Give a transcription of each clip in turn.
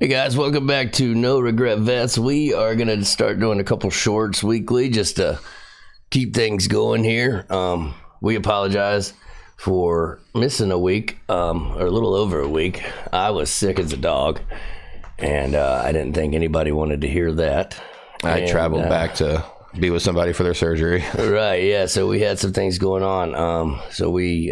Hey guys, welcome back to No Regret Vets. We are going to start doing a couple shorts weekly just to keep things going here. We apologize for missing a week, or a little over a week. I was sick as a dog, and I didn't think anybody wanted to hear that. I traveled back to be with somebody for their surgery. Right, yeah, so we had some things going on. So we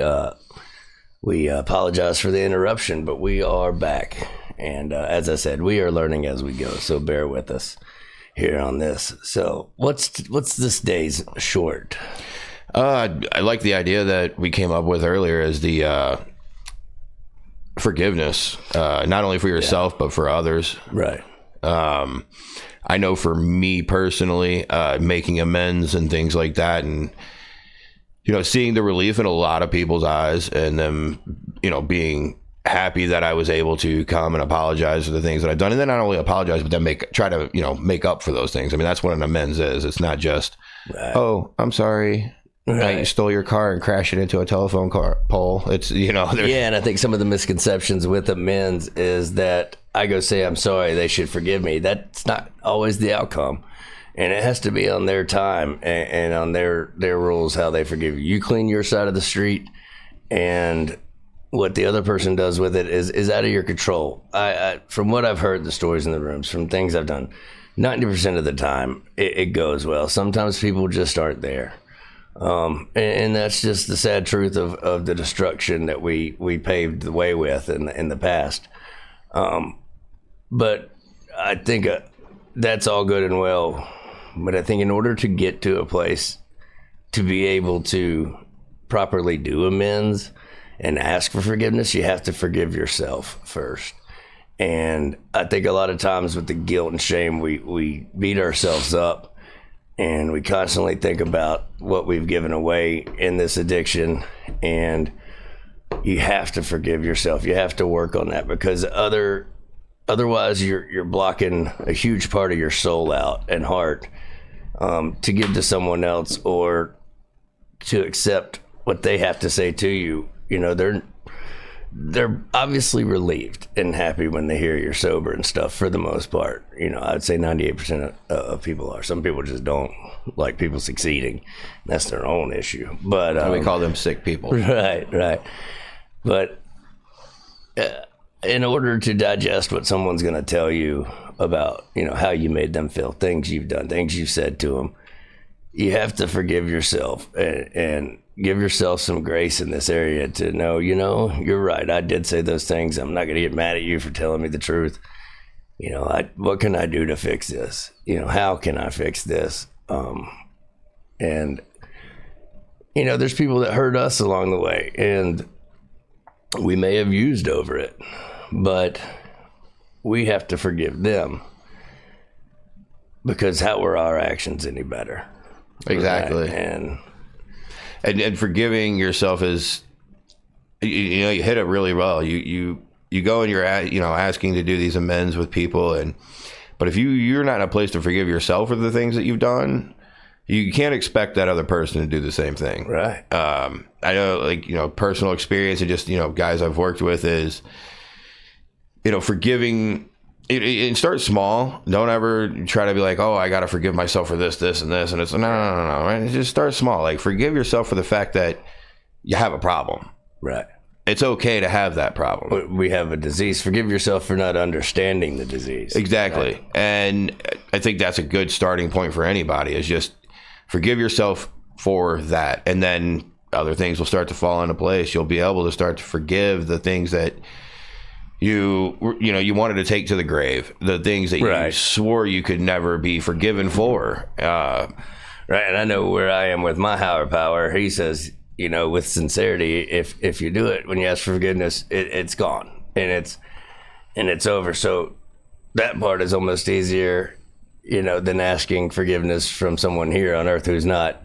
apologize for the interruption, but we are back. And as I said, we are learning as we go, so bear with us here on this. So what's this day's short? I like the idea that we came up with earlier as the forgiveness, not only for yourself, but for others. Right. I know for me personally, making amends and things like that, and seeing the relief in a lot of people's eyes, and them, being happy that I was able to come and apologize for the things that I've done, and then not only apologize, but then try to make up for those things. I mean, that's what an amends is. It's not just, oh, I'm sorry, I stole your car and crashed it into a telephone pole. It's and I think some of the misconceptions with amends is that I go say I'm sorry, they should forgive me. That's not always the outcome, and it has to be on their time and on their rules how they forgive you. You clean your side of the street, and what the other person does with it is out of your control. I from what I've heard, the stories in the rooms, from things I've done, 90% of the time it goes well. Sometimes people just aren't there. And that's just the sad truth of the destruction that we paved the way with in the past. But I think that's all good and well. But I think in order to get to a place to be able to properly do amends and ask for forgiveness, you have to forgive yourself first. And I think a lot of times with the guilt and shame, we beat ourselves up, and we constantly think about what we've given away in this addiction. And you have to forgive yourself. You have to work on that, because otherwise you're blocking a huge part of your soul out and heart to give to someone else, or to accept what they have to say to you. They're obviously relieved and happy when they hear you're sober and stuff, for the most part. I'd say 98% of people are. Some people just don't like people succeeding. That's their own issue. But we call them sick people. Right. But in order to digest what someone's going to tell you about, how you made them feel, things you've done, things you've said to them, you have to forgive yourself and give yourself some grace in this area to know, you're right. I did say those things. I'm not going to get mad at you for telling me the truth. What can I do to fix this? How can I fix this? And there's people that hurt us along the way, and we may have used over it, but we have to forgive them, because how were our actions any better? Exactly. Right? And forgiving yourself is, you hit it really well. You go and you're asking to do these amends with people, but if you're not in a place to forgive yourself for the things that you've done, you can't expect that other person to do the same thing. Right. I know, personal experience and just guys I've worked with is, forgiving. It starts small. Don't ever try to be like, oh, I got to forgive myself for this, and this. And it's no. Right? It just starts small. Like, forgive yourself for the fact that you have a problem. Right. It's okay to have that problem. We have a disease. Forgive yourself for not understanding the disease. Exactly. Right. And I think that's a good starting point for anybody, is just forgive yourself for that. And then other things will start to fall into place. You'll be able to start to forgive the things that you wanted to take to the grave, the things that you swore you could never be forgiven for. Right. And I know where I am with my higher power. He says, with sincerity, if you do it, when you ask for forgiveness, it's gone and it's over. So that part is almost easier, than asking forgiveness from someone here on earth who's not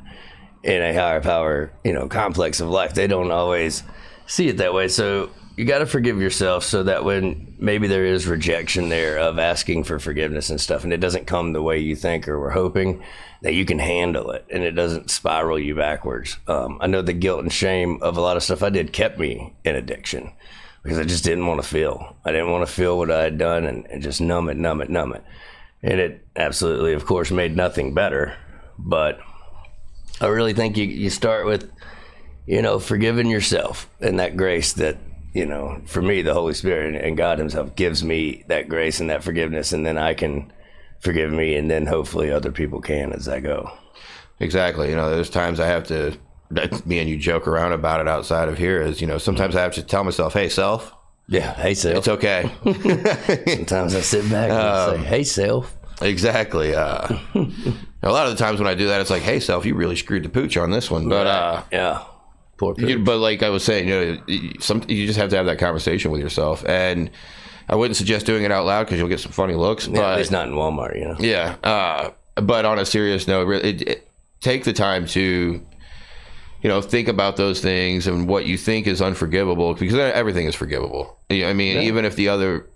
in a higher power, complex of life. They don't always see it that way. So you got to forgive yourself, so that when maybe there is rejection there of asking for forgiveness and stuff, and it doesn't come the way you think or were hoping, that you can handle it and it doesn't spiral you backwards. I know the guilt and shame of a lot of stuff I did kept me in addiction, because I just didn't want to feel. I didn't want to feel what I had done and just numb it. And it absolutely, of course, made nothing better. But I really think you start with, forgiving yourself and that grace that, for me, the Holy Spirit and God himself gives me that grace and that forgiveness. And then I can forgive me, and then hopefully other people can as I go. Exactly. There's times I have to, me and you joke around about it outside of here, is, sometimes I have to tell myself, hey, self. Yeah, hey, self. It's okay. Sometimes I sit back and say, hey, self. Exactly. A lot of the times when I do that, it's like, hey, self, you really screwed the pooch on this one. But yeah, poor pooch. But like I was saying, you just have to have that conversation with yourself. And I wouldn't suggest doing it out loud because you'll get some funny looks. Yeah, but at least not in Walmart, Yeah. But on a serious note, really, take the time to, think about those things and what you think is unforgivable, because everything is forgivable. I mean, even if other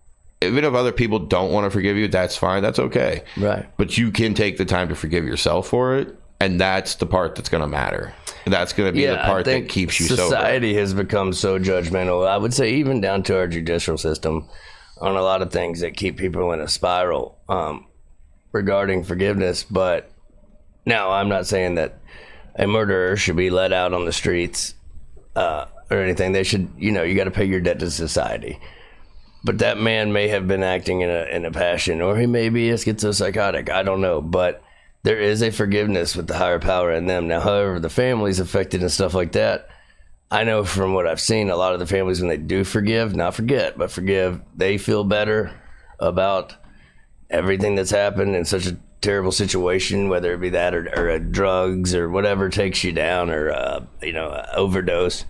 people don't want to forgive you, that's fine. That's okay. Right. But you can take the time to forgive yourself for it. And that's the part that's going to matter. That's going to be the part that keeps you sober. Society has become so judgmental. I would say even down to our judicial system on a lot of things that keep people in a spiral regarding forgiveness. But now I'm not saying that a murderer should be let out on the streets or anything. They should, you got to pay your debt to society. But that man may have been acting in a passion, or he may be a schizopsychotic. I don't know. But there is a forgiveness with the higher power in them. Now, however, the family's affected and stuff like that, I know from what I've seen, a lot of the families, when they do forgive, not forget, but forgive, they feel better about everything that's happened in such a terrible situation, whether it be that or drugs or whatever takes you down, or overdose,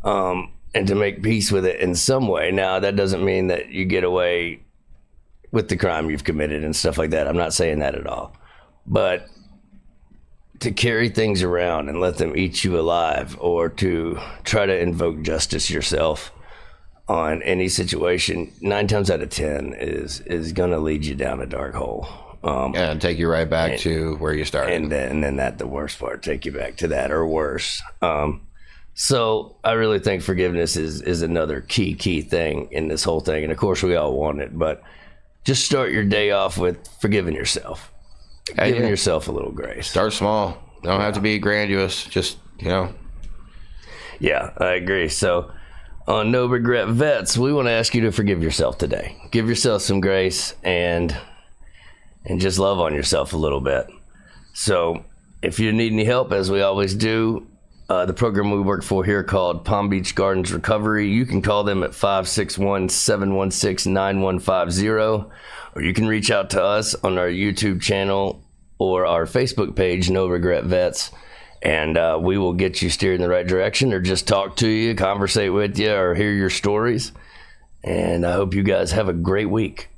and to make peace with it in some way. Now, that doesn't mean that you get away with the crime you've committed and stuff like that. I'm not saying that at all. But to carry things around and let them eat you alive, or to try to invoke justice yourself on any situation, 9 times out of 10 is going to lead you down a dark hole. And take you right back to where you started. And then that the worst part, take you back to that or worse. So I really think forgiveness is another key thing in this whole thing. And of course we all want it, but just start your day off with forgiving yourself. Giving yourself a little grace. Start small. Don't have to be grandiose. Just, Yeah, I agree. So on No Regret Vets, we want to ask you to forgive yourself today. Give yourself some grace and just love on yourself a little bit. So if you need any help, as we always do, the program we work for here called Palm Beach Gardens Recovery, you can call them at 561-716-9150, or you can reach out to us on our YouTube channel or our Facebook page, No Regret Vets, and we will get you steered in the right direction, or just talk to you, conversate with you, or hear your stories. And I hope you guys have a great week.